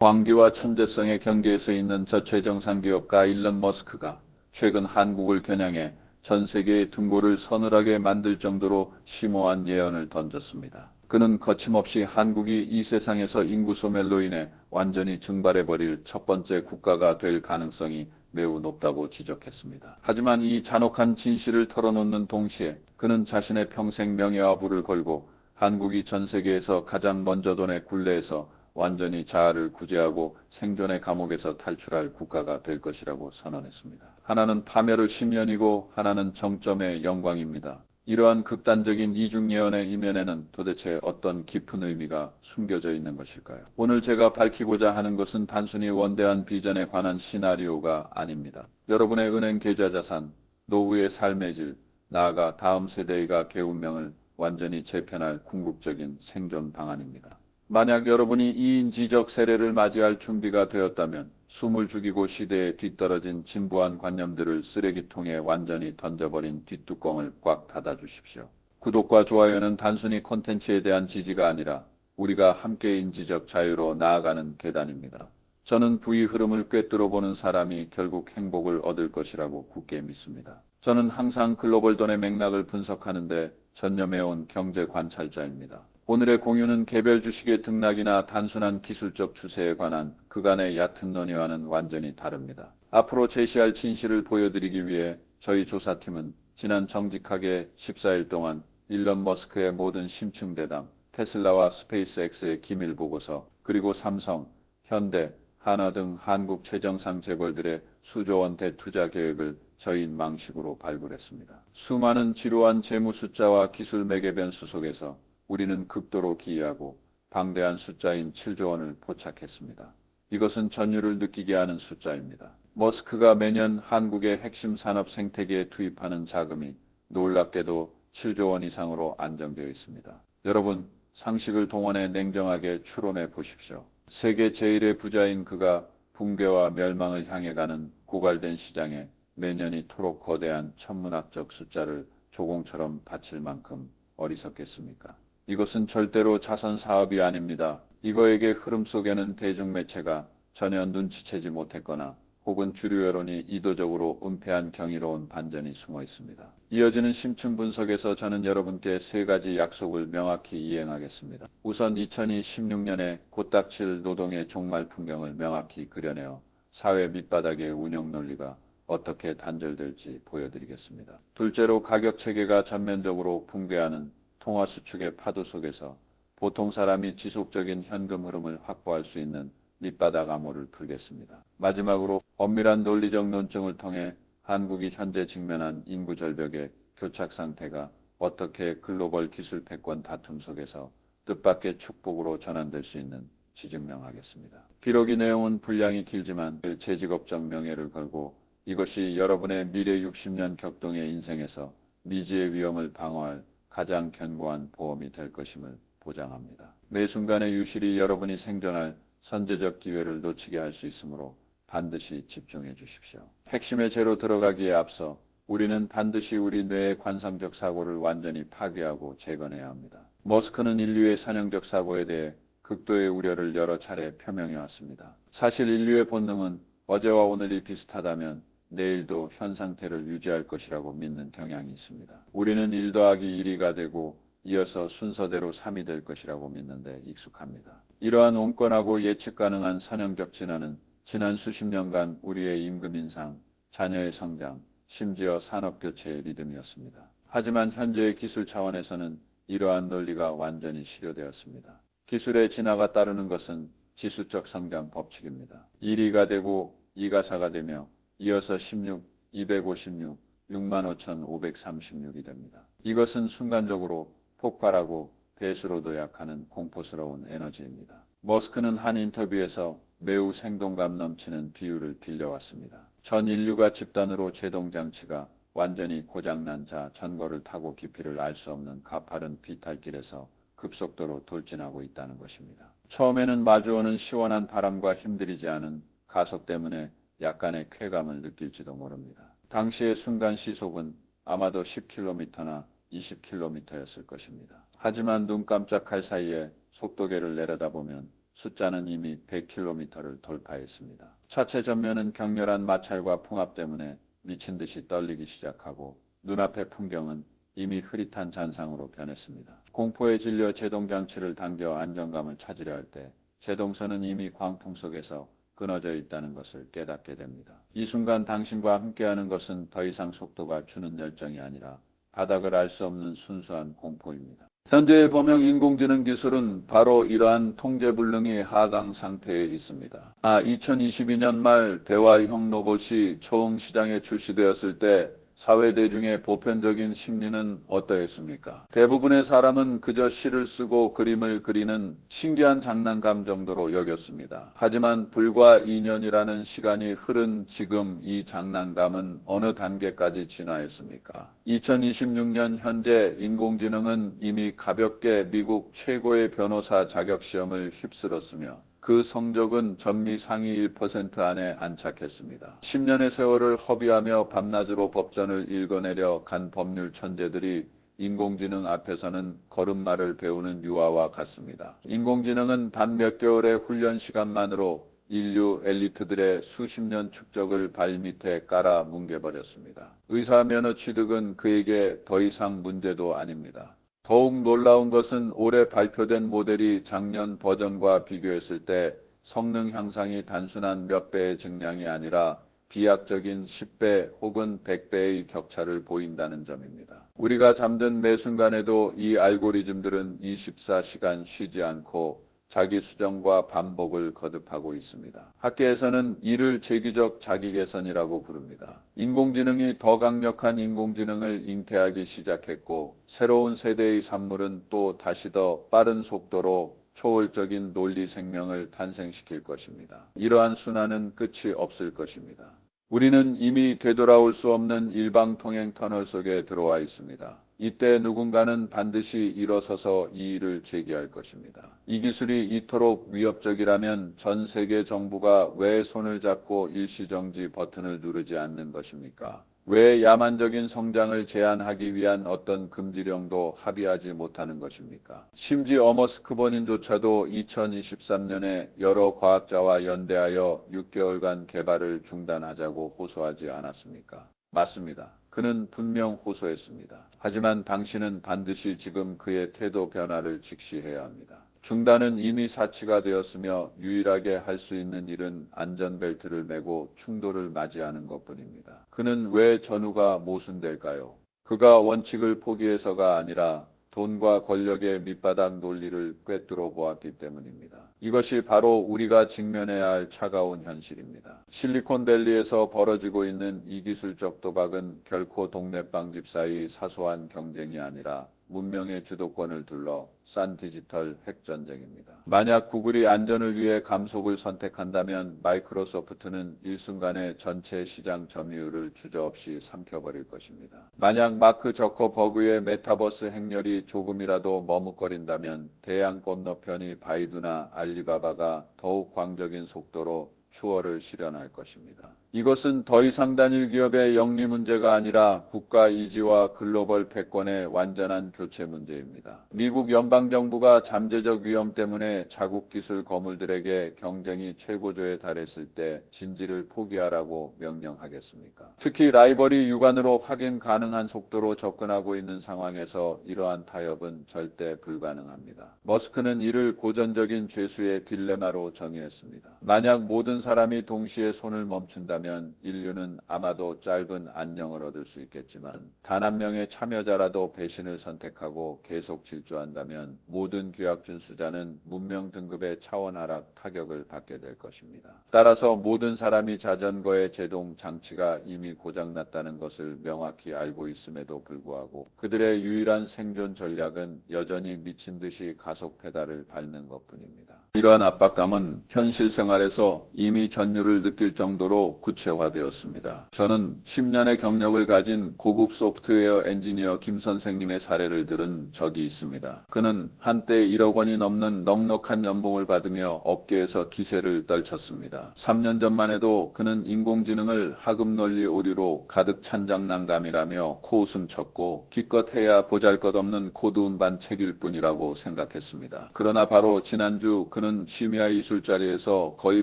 광기와 천재성의 경계에서 있는 저체정상 기업가 일론 머스크가 최근 한국을 겨냥해 전 세계의 등골을 서늘하게 만들 정도로 심오한 예언을 던졌습니다. 그는 거침없이 한국이 이 세상에서 인구 소멸로 인해 완전히 증발해버릴 첫 번째 국가가 될 가능성이 매우 높다고 지적했습니다. 하지만 이 잔혹한 진실을 털어놓는 동시에 그는 자신의 평생 명예와 부를 걸고 한국이 전 세계에서 가장 먼저 돈의 굴레에서 완전히 자아를 구제하고 생존의 감옥에서 탈출할 국가가 될 것이라고 선언했습니다. 하나는 파멸의 심연이고 하나는 정점의 영광입니다. 이러한 극단적인 이중 예언의 이면에는 도대체 어떤 깊은 의미가 숨겨져 있는 것일까요? 오늘 제가 밝히고자 하는 것은 단순히 원대한 비전에 관한 시나리오가 아닙니다. 여러분의 은행 계좌 자산, 노후의 삶의 질, 나아가 다음 세대가 개운명을 완전히 재편할 궁극적인 생존 방안입니다. 만약 여러분이 이인지적 세례를 맞이할 준비가 되었다면 숨을 죽이고 시대에 뒤떨어진 진부한 관념들을 쓰레기통에 완전히 던져버린 뒷뚜껑을 꽉 닫아주십시오. 구독과 좋아요는 단순히 콘텐츠에 대한 지지가 아니라 우리가 함께 인지적 자유로 나아가는 계단입니다. 저는 부의 흐름을 꿰뚫어보는 사람이 결국 행복을 얻을 것이라고 굳게 믿습니다. 저는 항상 글로벌 돈의 맥락을 분석하는데 전념해온 경제 관찰자입니다. 오늘의 공유는 개별 주식의 등락이나 단순한 기술적 추세에 관한 그간의 얕은 논의와는 완전히 다릅니다. 앞으로 제시할 진실을 보여드리기 위해 저희 조사팀은 지난 정직하게 14일 동안 일론 머스크의 모든 심층대담, 테슬라와 스페이스X의 기밀 보고서, 그리고 삼성, 현대, 한화 등 한국 최정상 재벌들의 수조 원 대투자 계획을 저희인 망식으로 발굴했습니다. 수많은 지루한 재무 숫자와 기술 매개 변수 속에서 우리는 극도로 기이하고 방대한 숫자인 7조 원을 포착했습니다. 이것은 전율을 느끼게 하는 숫자입니다. 머스크가 매년 한국의 핵심 산업 생태계에 투입하는 자금이 놀랍게도 7조 원 이상으로 안정되어 있습니다. 여러분, 상식을 동원해 냉정하게 추론해 보십시오. 세계 제1의 부자인 그가 붕괴와 멸망을 향해 가는 고갈된 시장에 매년 이토록 거대한 천문학적 숫자를 조공처럼 바칠 만큼 어리석겠습니까? 이것은 절대로 자선 사업이 아닙니다. 이거에게 흐름 속에는 대중매체가 전혀 눈치채지 못했거나 혹은 주류 여론이 의도적으로 은폐한 경이로운 반전이 숨어 있습니다. 이어지는 심층 분석에서 저는 여러분께 세 가지 약속을 명확히 이행하겠습니다. 우선 2016년에 곧 닥칠 노동의 종말 풍경을 명확히 그려내어 사회 밑바닥의 운영 논리가 어떻게 단절될지 보여드리겠습니다. 둘째로 가격 체계가 전면적으로 붕괴하는 통화 수축의 파도 속에서 보통 사람이 지속적인 현금 흐름을 확보할 수 있는 밑바닥 암호를 풀겠습니다. 마지막으로 엄밀한 논리적 논증을 통해 한국이 현재 직면한 인구 절벽의 교착 상태가 어떻게 글로벌 기술 패권 다툼 속에서 뜻밖의 축복으로 전환될 수 있는 지증명하겠습니다. 비록 이 내용은 분량이 길지만 제 직업적 명예를 걸고 이것이 여러분의 미래 60년 격동의 인생에서 미지의 위험을 방어할 가장 견고한 보험이 될 것임을 보장합니다. 매 순간의 유실이 여러분이 생존할 선제적 기회를 놓치게 할 수 있으므로 반드시 집중해 주십시오. 핵심의 재로 들어가기에 앞서 우리는 반드시 우리 뇌의 관상적 사고를 완전히 파괴하고 재건해야 합니다. 머스크는 인류의 선형적 사고에 대해 극도의 우려를 여러 차례 표명해 왔습니다. 사실 인류의 본능은 어제와 오늘이 비슷하다면 내일도 현 상태를 유지할 것이라고 믿는 경향이 있습니다. 우리는 1 더하기 1이가 되고 이어서 순서대로 3이 될 것이라고 믿는데 익숙합니다. 이러한 온건하고 예측 가능한 선형적 진화는 지난 수십 년간 우리의 임금 인상, 자녀의 성장, 심지어 산업 교체의 리듬이었습니다. 하지만 현재의 기술 차원에서는 이러한 논리가 완전히 실효되었습니다. 기술의 진화가 따르는 것은 지수적 성장 법칙입니다. 1이가 되고 2가 4가 되며 이어서 16, 256, 65,536이 됩니다. 이것은 순간적으로 폭발하고 배수로 도약하는 공포스러운 에너지입니다. 머스크는 한 인터뷰에서 매우 생동감 넘치는 비유를 빌려왔습니다. 전 인류가 집단으로 제동장치가 완전히 고장난 자 전거를 타고 깊이를 알 수 없는 가파른 비탈길에서 급속도로 돌진하고 있다는 것입니다. 처음에는 마주오는 시원한 바람과 힘들이지 않은 가속 때문에 약간의 쾌감을 느낄지도 모릅니다. 당시의 순간 시속은 아마도 10km나 20km였을 것입니다. 하지만 눈 깜짝할 사이에 속도계를 내려다보면 숫자는 이미 100km를 돌파했습니다. 차체 전면은 격렬한 마찰과 풍압 때문에 미친 듯이 떨리기 시작하고 눈앞의 풍경은 이미 흐릿한 잔상으로 변했습니다. 공포에 질려 제동장치를 당겨 안정감을 찾으려 할 때 제동선은 이미 광풍 속에서 끊어져 있다는 것을 깨닫게 됩니다. 이 순간 당신과 함께하는 것은 더 이상 속도가 주는 열정이 아니라 바닥을 알 수 없는 순수한 공포입니다. 현재의 범용 인공지능 기술은 바로 이러한 통제불능의 하강 상태에 있습니다. 2022년 말 대화형 로봇이 처음 시장에 출시되었을 때 사회 대중의 보편적인 심리는 어떠했습니까? 대부분의 사람은 그저 시를 쓰고 그림을 그리는 신기한 장난감 정도로 여겼습니다. 하지만 불과 2년이라는 시간이 흐른 지금 이 장난감은 어느 단계까지 진화했습니까? 2026년 현재 인공지능은 이미 가볍게 미국 최고의 변호사 자격시험을 휩쓸었으며 그 성적은 전미 상위 1% 안에 안착했습니다. 10년의 세월을 허비하며 밤낮으로 법전을 읽어내려 간 법률 천재들이 인공지능 앞에서는 걸음마를 배우는 유아와 같습니다. 인공지능은 단 몇 개월의 훈련 시간만으로 인류 엘리트들의 수십 년 축적을 발밑에 깔아 뭉개버렸습니다. 의사 면허 취득은 그에게 더 이상 문제도 아닙니다. 더욱 놀라운 것은 올해 발표된 모델이 작년 버전과 비교했을 때 성능 향상이 단순한 몇 배의 증량이 아니라 비약적인 10배 혹은 100배의 격차를 보인다는 점입니다. 우리가 잠든 매 순간에도 이 알고리즘들은 24시간 쉬지 않고 자기 수정과 반복을 거듭하고 있습니다. 학계에서는 이를 재기적 자기 개선이라고 부릅니다. 인공지능이 더 강력한 인공지능을 잉태하기 시작했고 새로운 세대의 산물은 또 다시 더 빠른 속도로 초월적인 논리 생명을 탄생시킬 것입니다. 이러한 순환은 끝이 없을 것입니다. 우리는 이미 되돌아올 수 없는 일방통행 터널 속에 들어와 있습니다. 이때 누군가는 반드시 일어서서 이의를 제기할 것입니다. 이 기술이 이토록 위협적이라면 전 세계 정부가 왜 손을 잡고 일시정지 버튼을 누르지 않는 것입니까? 왜 야만적인 성장을 제한하기 위한 어떤 금지령도 합의하지 못하는 것입니까? 심지어 머스크 본인조차도 2023년에 여러 과학자와 연대하여 6개월간 개발을 중단하자고 호소하지 않았습니까? 맞습니다. 그는 분명 호소했습니다. 하지만 당신은 반드시 지금 그의 태도 변화를 직시해야 합니다. 중단은 이미 사치가 되었으며 유일하게 할 수 있는 일은 안전벨트를 매고 충돌을 맞이하는 것뿐입니다. 그는 왜 전후가 모순될까요? 그가 원칙을 포기해서가 아니라 돈과 권력의 밑바닥 논리를 꿰뚫어 보았기 때문입니다. 이것이 바로 우리가 직면해야 할 차가운 현실입니다. 실리콘밸리에서 벌어지고 있는 이 기술적 도박은 결코 동네빵 집사의 사소한 경쟁이 아니라 문명의 주도권을 둘러 싼 디지털 핵전쟁입니다. 만약 구글이 안전을 위해 감속을 선택한다면 마이크로소프트는 일순간에 전체 시장 점유율을 주저없이 삼켜버릴 것입니다. 만약 마크 저커버그의 메타버스 행렬이 조금이라도 머뭇거린다면 대양 건너편이 바이두나 알리바바가 더욱 광적인 속도로 추월을 실현할 것입니다. 이것은 더 이상 단일 기업의 영리 문제가 아니라 국가 이지와 글로벌 패권의 완전한 교체 문제입니다. 미국 연방정부가 잠재적 위험 때문에 자국 기술 거물들에게 경쟁이 최고조에 달했을 때 진지를 포기하라고 명령하겠습니까? 특히 라이벌이 육안으로 확인 가능한 속도로 접근하고 있는 상황에서 이러한 타협은 절대 불가능합니다. 머스크는 이를 고전적인 죄수의 딜레마로 정의했습니다. 만약 모든 사람이 동시에 손을 멈춘다면 인류는 아마도 짧은 안녕을 얻을 수 있겠지만 단 한 명의 참여자라도 배신을 선택하고 계속 질주한다면 모든 규약 준수자는 문명 등급의 차원 하락 타격을 받게 될 것입니다. 따라서 모든 사람이 자전거의 제동 장치가 이미 고장났다는 것을 명확히 알고 있음에도 불구하고 그들의 유일한 생존 전략은 여전히 미친 듯이 가속 페달을 밟는 것뿐입니다. 이러한 압박감은 현실 생활에서 이미 전율을 느낄 정도로 구체화되었습니다. 저는 10년의 경력을 가진 고급 소프트웨어 엔지니어 김 선생님의 사례를 들은 적이 있습니다. 그는 한때 1억 원이 넘는 넉넉한 연봉을 받으며 업계에서 기세를 떨쳤습니다. 3년 전만 해도 그는 인공지능을 학업 논리 오류로 가득 찬 장난감이라며 코웃음 쳤고 기껏해야 보잘것없는 코드 운반 책일 뿐이라고 생각했습니다. 그러나 바로 지난주 머스크는 심야 이술 자리에서 거의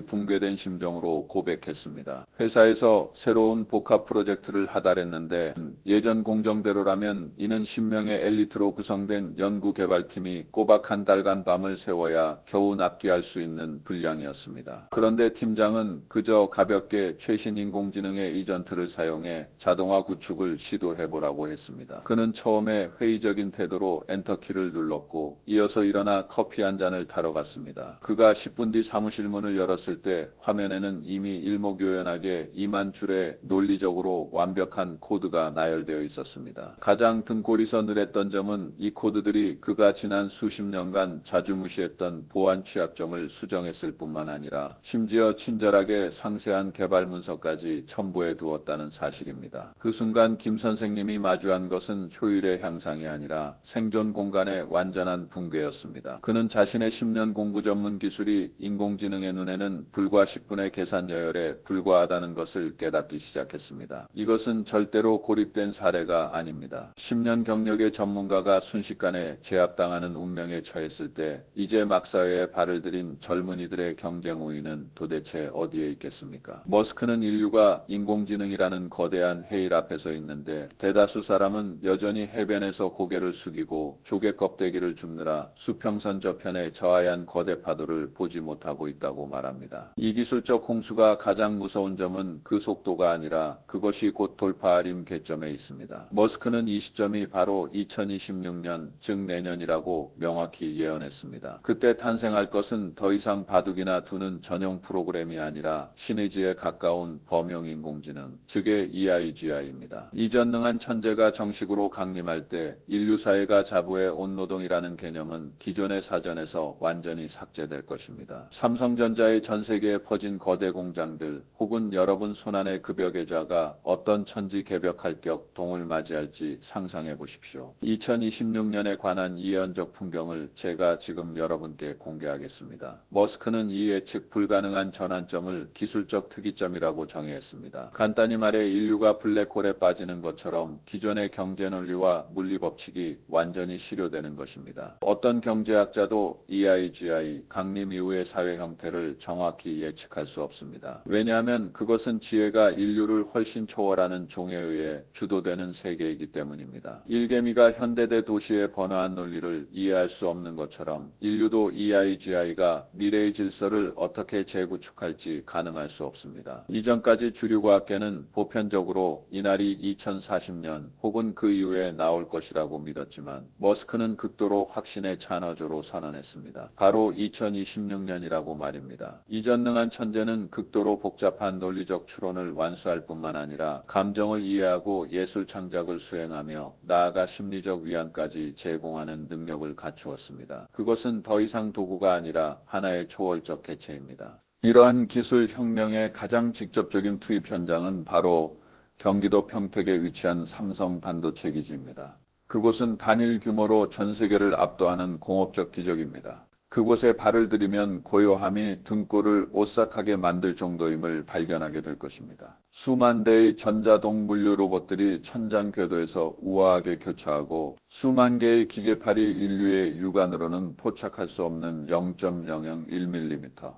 붕괴된 심정으로 고백했습니다. 회사에서 새로운 복합 프로젝트를 하달했는데 예전 공정대로라면 이는 10명의 엘리트로 구성된 연구개발팀이 꼬박 한 달간 밤을 세워야 겨우 납기할 수 있는 분량이었습니다. 그런데 팀장은 그저 가볍게 최신 인공지능의 이전트를 사용해 자동화 구축을 시도해보라고 했습니다. 그는 처음에 회의적인 태도로 엔터키를 눌렀고 이어서 일어나 커피 한 잔을 타러 갔습니다. 그가 10분 뒤 사무실 문을 열었을 때 화면에는 이미 일목요연하게 2만 줄의 논리적으로 완벽한 코드가 나열되어 있었습니다. 가장 등골이 서늘했던 점은 이 코드들이 그가 지난 수십 년간 자주 무시했던 보안 취약점을 수정했을 뿐만 아니라 심지어 친절하게 상세한 개발 문서까지 첨부해 두었다는 사실입니다. 그 순간 김 선생님이 마주한 것은 효율의 향상이 아니라 생존 공간의 완전한 붕괴였습니다. 그는 자신의 10년 공부 전문 기술이 인공지능의 눈에는 불과 10분의 계산 여열에 불과하다는 것을 깨닫기 시작했습니다. 이것은 절대로 고립된 사례가 아닙니다. 10년 경력의 전문가가 순식간에 제압당하는 운명에 처했을 때 이제 막사회에 발을 들인 젊은이들의 경쟁 우위는 도대체 어디에 있겠습니까? 머스크는 인류가 인공지능이라는 거대한 해일 앞에 서 있는데 대다수 사람은 여전히 해변에서 고개를 숙이고 조개 껍데기를 줍느라 수평선 저편의 저하얀 거대 파도를 보지 못하고 있다고 말합니다. 이 기술적 홍수가 가장 무서운 점은 그 속도가 아니라 그것이 곧 돌파할 임계점에 있습니다. 머스크는 이 시점이 바로 2026년, 즉 내년이라고 명확히 예언했습니다. 그때 탄생할 것은 더 이상 바둑이나 두는 전용 프로그램이 아니라 신의지에 가까운 범용 인공지능, 즉의 EIGI입니다. 이전능한 천재가 정식으로 강림할 때 인류 사회가 자부의 온노동이라는 개념은 기존의 사전에서 완전히 삭제될 것입니다. 삼성전자의 전 세계에 퍼진 거대 공장들 혹은 여러분 손안의 급여 계좌가 어떤 천지개벽할 격 동을 맞이할지 상상해 보십시오. 2026년에 관한 예언적 풍경을 제가 지금 여러분께 공개하겠습니다. 머스크는 이 예측 불가능한 전환점을 기술적 특이점이라고 정의했습니다. 간단히 말해 인류가 블랙홀에 빠지는 것처럼 기존의 경제 논리와 물리 법칙이 완전히 실효되는 것입니다. 어떤 경제학자도 EIGI 강림 이후의 사회 형태를 정확히 예측할 수 없습니다. 왜냐하면 그것은 지혜가 인류를 훨씬 초월하는 종에 의해 주도되는 세계이기 때문입니다. 일개미가 현대대 도시의 번화한 논리를 이해할 수 없는 것처럼 인류도 EIGI가 미래의 질서를 어떻게 재구축할지 가늠할 수 없습니다. 이전까지 주류과학계는 보편적으로 이날이 2040년 혹은 그 이후에 나올 것이라고 믿었지만 머스크는 극도로 확신의 찬어조로 선언했습니다. 바로 2026년이라고 말입니다. 이전능한 천재는 극도로 복잡한 논리적 추론을 완수할 뿐만 아니라 감정을 이해하고 예술 창작을 수행하며 나아가 심리적 위안까지 제공하는 능력을 갖추었습니다. 그것은 더 이상 도구가 아니라 하나의 초월적 개체입니다. 이러한 기술 혁명의 가장 직접적인 투입 현장은 바로 경기도 평택에 위치한 삼성 반도체 기지입니다. 그곳은 단일 규모로 전 세계를 압도하는 공업적 기적입니다. 그곳에 발을 들이면 고요함이 등골을 오싹하게 만들 정도임을 발견하게 될 것입니다. 수만 대의 전자동 물류 로봇들이 천장 궤도에서 우아하게 교차하고 수만 개의 기계팔이 인류의 육안으로는 포착할 수 없는 0.001mm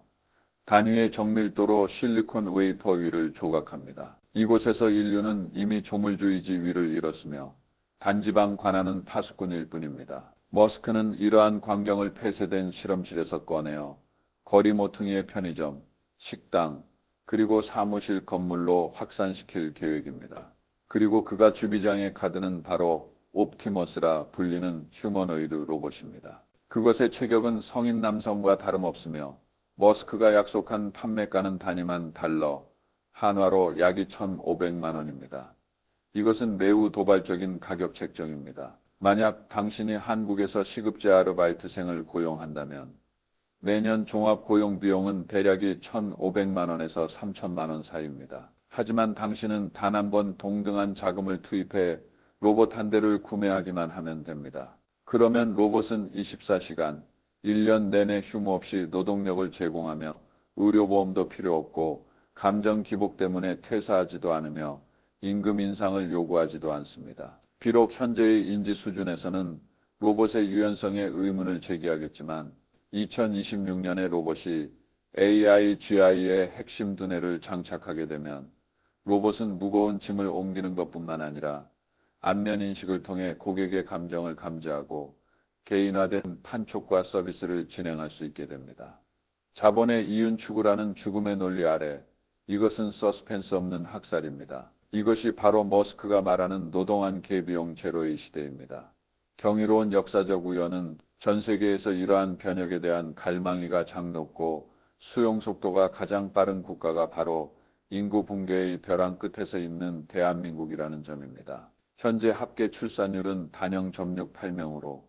단위의 정밀도로 실리콘 웨이퍼 위를 조각합니다. 이곳에서 인류는 이미 조물주의지 위를 잃었으며 단지방 관하는 파수꾼일 뿐입니다. 머스크는 이러한 광경을 폐쇄된 실험실에서 꺼내어 거리 모퉁이의 편의점, 식당, 그리고 사무실 건물로 확산시킬 계획입니다. 그리고 그가 주비장의 카드는 바로 옵티머스라 불리는 휴머노이드 로봇입니다. 그것의 체격은 성인 남성과 다름없으며 머스크가 약속한 판매가는 단위만 달러, 한화로 약 2,500만 원입니다. 이것은 매우 도발적인 가격 책정입니다. 만약 당신이 한국에서 시급제 아르바이트생을 고용한다면 매년 종합 고용 비용은 대략이 1,500만 원에서 3,000만 원 사이입니다. 하지만 당신은 단 한 번 동등한 자금을 투입해 로봇 한 대를 구매하기만 하면 됩니다. 그러면 로봇은 24시간, 1년 내내 휴무 없이 노동력을 제공하며 의료보험도 필요 없고 감정 기복 때문에 퇴사하지도 않으며 임금 인상을 요구하지도 않습니다. 비록 현재의 인지 수준에서는 로봇의 유연성에 의문을 제기하겠지만 2026년에 로봇이 AIGI의 핵심 두뇌를 장착하게 되면 로봇은 무거운 짐을 옮기는 것뿐만 아니라 안면 인식을 통해 고객의 감정을 감지하고 개인화된 판촉과 서비스를 진행할 수 있게 됩니다. 자본의 이윤 추구라는 죽음의 논리 아래 이것은 서스펜스 없는 학살입니다. 이것이 바로 머스크가 말하는 노동한 계비용 제로의 시대입니다. 경이로운 역사적 우연은 전 세계에서 이러한 변혁에 대한 갈망이가 장 높고 수용 속도가 가장 빠른 국가가 바로 인구 붕괴의 벼랑 끝에서 있는 대한민국이라는 점입니다. 현재 합계 출산율은 단영 점육 8명으로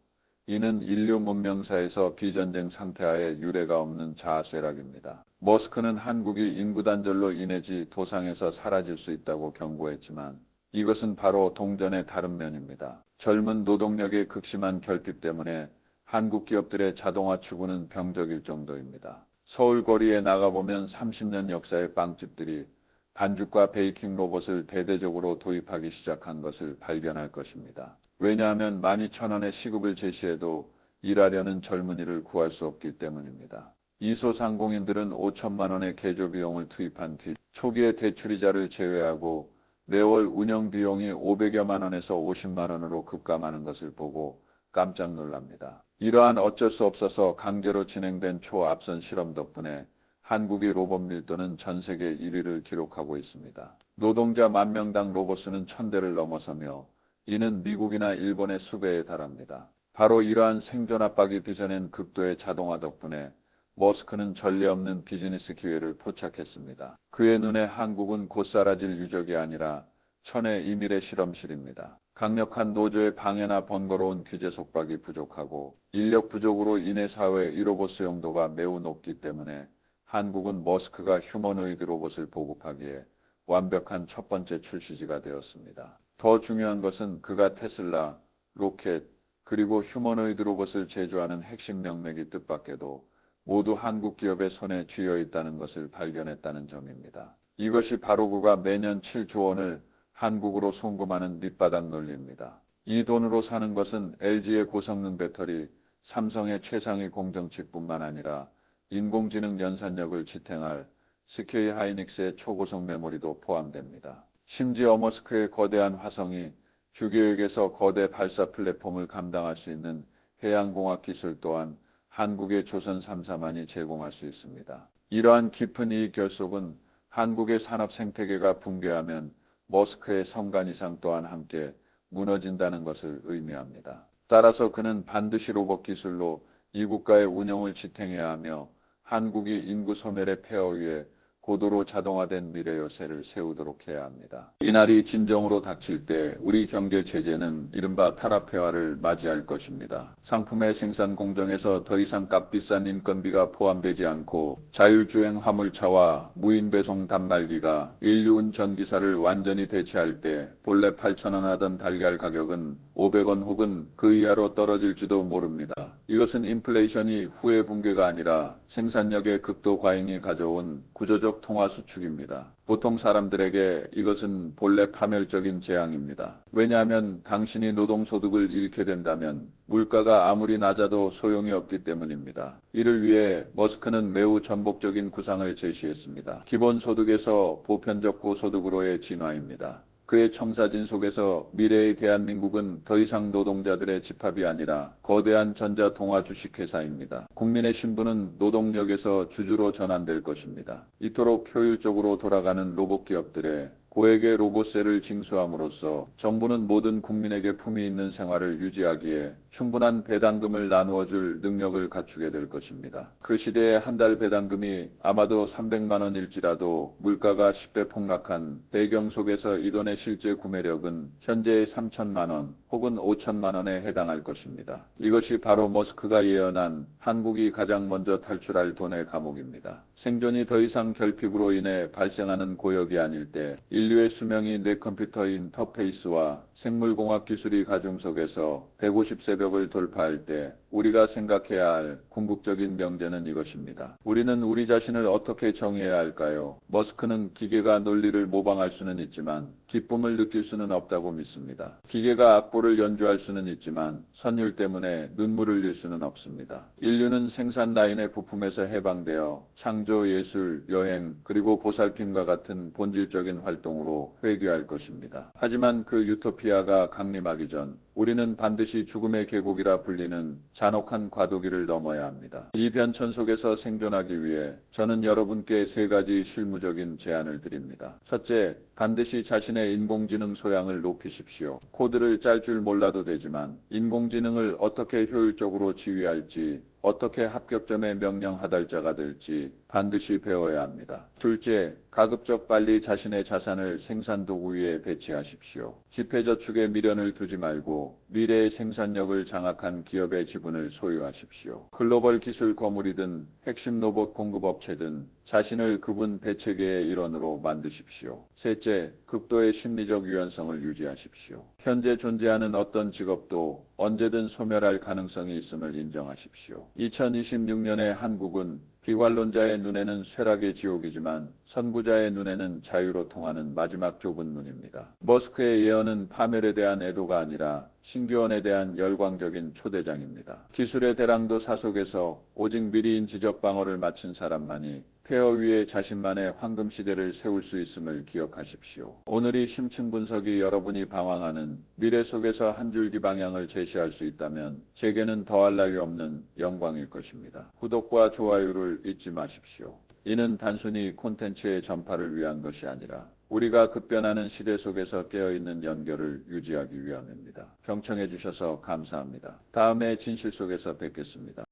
이는 인류 문명사에서 비전쟁 상태하에 유례가 없는 자아쇠락입니다. 머스크는 한국이 인구 단절로 인해지 도상에서 사라질 수 있다고 경고했지만 이것은 바로 동전의 다른 면입니다. 젊은 노동력의 극심한 결핍 때문에 한국 기업들의 자동화 추구는 병적일 정도입니다. 서울 거리에 나가보면 30년 역사의 빵집들이 반죽과 베이킹 로봇을 대대적으로 도입하기 시작한 것을 발견할 것입니다. 왜냐하면 12,000원의 시급을 제시해도 일하려는 젊은이를 구할 수 없기 때문입니다. 이 소상공인들은 5천만 원의 개조 비용을 투입한 뒤 초기의 대출이자를 제외하고 매월 운영 비용이 500여만 원에서 50만 원으로 급감하는 것을 보고 깜짝 놀랍니다. 이러한 어쩔 수 없어서 강제로 진행된 초앞선 실험 덕분에 한국의 로봇 밀도는 전 세계 1위를 기록하고 있습니다. 노동자 10,000명당 로봇 수는 1,000대를 넘어서며 이는 미국이나 일본의 수배에 달합니다. 바로 이러한 생존 압박이 빚어낸 극도의 자동화 덕분에 머스크는 전례 없는 비즈니스 기회를 포착했습니다. 그의 눈에 한국은 곧 사라질 유적이 아니라 천의 이밀의 실험실입니다. 강력한 노조의 방해나 번거로운 규제 속박이 부족하고 인력 부족으로 인해 사회의 로봇 수용도가 매우 높기 때문에 한국은 머스크가 휴머노이드 로봇을 보급하기에 완벽한 첫 번째 출시지가 되었습니다. 더 중요한 것은 그가 테슬라, 로켓, 그리고 휴머노이드 로봇을 제조하는 핵심 명맥이 뜻밖에도 모두 한국 기업의 손에 쥐어 있다는 것을 발견했다는 점입니다. 이것이 바로 그가 매년 7조 원을 한국으로 송금하는 밑바닥 논리입니다. 이 돈으로 사는 것은 LG의 고성능 배터리, 삼성의 최상위 공정칩뿐만 아니라 인공지능 연산력을 지탱할 SK 하이닉스의 초고속 메모리도 포함됩니다. 심지어 머스크의 거대한 화성이 주계획에서 거대 발사 플랫폼을 감당할 수 있는 해양공학 기술 또한 한국의 조선 3사만이 제공할 수 있습니다. 이러한 깊은 이익 결속은 한국의 산업 생태계가 붕괴하면 머스크의 성간 이상 또한 함께 무너진다는 것을 의미합니다. 따라서 그는 반드시 로봇 기술로 이 국가의 운영을 지탱해야 하며 한국이 인구 소멸의 폐허 위에 고도로 자동화된 미래 요새를 세우도록 해야 합니다. 이날이 진정으로 닥칠 때 우리 경제 체제는 이른바 탄압폐화를 맞이할 것입니다. 상품의 생산 공정에서 더 이상 값비싼 인건비가 포함되지 않고 자율주행 화물차와 무인 배송 단말기가 인류운 전기사를 완전히 대체할 때 본래 8,000원 하던 달걀 가격은 500원 혹은 그 이하로 떨어질지도 모릅니다. 이것은 인플레이션이 후의 붕괴가 아니라 생산력의 극도 과잉이 가져온 구조적 통화 수축입니다. 보통 사람들에게 이것은 본래 파멸적인 재앙입니다. 왜냐하면 당신이 노동소득을 잃게 된다면 물가가 아무리 낮아도 소용이 없기 때문입니다. 이를 위해 머스크는 매우 전복적인 구상을 제시했습니다. 기본소득에서 보편적 고소득으로의 진화입니다. 그의 청사진 속에서 미래의 대한민국은 더 이상 노동자들의 집합이 아니라 거대한 전자동화 주식회사입니다. 국민의 신분은 노동력에서 주주로 전환될 것입니다. 이토록 효율적으로 돌아가는 로봇 기업들의 고액의 로봇세를 징수함으로써 정부는 모든 국민에게 품위 있는 생활을 유지하기에 충분한 배당금을 나누어 줄 능력을 갖추게 될 것입니다. 그 시대의 한 달 배당금이 아마도 300만 원일지라도 물가가 10배 폭락한 배경 속에서 이 돈의 실제 구매력은 현재의 3천만 원 혹은 5천만 원에 해당할 것입니다. 이것이 바로 머스크가 예언한 한국이 가장 먼저 탈출할 돈의 감옥입니다. 생존이 더 이상 결핍으로 인해 발생하는 고역이 아닐 때 인류의 수명이 뇌컴퓨터 인터페이스와 생물공학 기술이 가중 속에서 150세 벽을 돌파할 때 우리가 생각해야 할 궁극적인 명제는 이것입니다. 우리는 우리 자신을 어떻게 정의해야 할까요? 머스크는 기계가 논리를 모방할 수는 있지만 기쁨을 느낄 수는 없다고 믿습니다. 기계가 악보를 연주할 수는 있지만 선율 때문에 눈물을 흘릴 수는 없습니다. 인류는 생산 라인의 부품에서 해방되어 창조, 예술, 여행, 그리고 보살핌과 같은 본질적인 활동으로 회귀할 것입니다. 하지만 그 유토피아가 강림하기 전 우리는 반드시 죽음의 계곡이라 불리는 잔혹한 과도기를 넘어야 합니다. 이 변천 속에서 생존하기 위해 저는 여러분께 세 가지 실무적인 제안을 드립니다. 첫째, 반드시 자신의 인공지능 소양을 높이십시오. 코드를 짤 줄 몰라도 되지만 인공지능을 어떻게 효율적으로 지휘할지, 어떻게 합격점의 명령 하달자가 될지 반드시 배워야 합니다. 둘째, 가급적 빨리 자신의 자산을 생산 도구 위에 배치하십시오. 지폐저축에 미련을 두지 말고 미래의 생산력을 장악한 기업의 지분을 소유하십시오. 글로벌 기술 거물이든 핵심 로봇 공급업체든 자신을 그분 배체계의 일원으로 만드십시오. 셋째, 극도의 심리적 유연성을 유지하십시오. 현재 존재하는 어떤 직업도 언제든 소멸할 가능성이 있음을 인정하십시오. 2026년의 한국은 비관론자의 눈에는 쇠락의 지옥이지만 선구자의 눈에는 자유로 통하는 마지막 좁은 문입니다. 머스크의 예언은 파멸에 대한 애도가 아니라 신규원에 대한 열광적인 초대장입니다. 기술의 대랑도 사속에서 오직 미리인 지적 방어를 마친 사람만이 폐허 위에 자신만의 황금 시대를 세울 수 있음을 기억하십시오. 오늘이 심층 분석이 여러분이 방황하는 미래 속에서 한 줄기 방향을 제시할 수 있다면 제게는 더할 나위 없는 영광일 것입니다. 구독과 좋아요를 잊지 마십시오. 이는 단순히 콘텐츠의 전파를 위한 것이 아니라 우리가 급변하는 시대 속에서 깨어있는 연결을 유지하기 위함입니다. 경청해 주셔서 감사합니다. 다음에 진실 속에서 뵙겠습니다.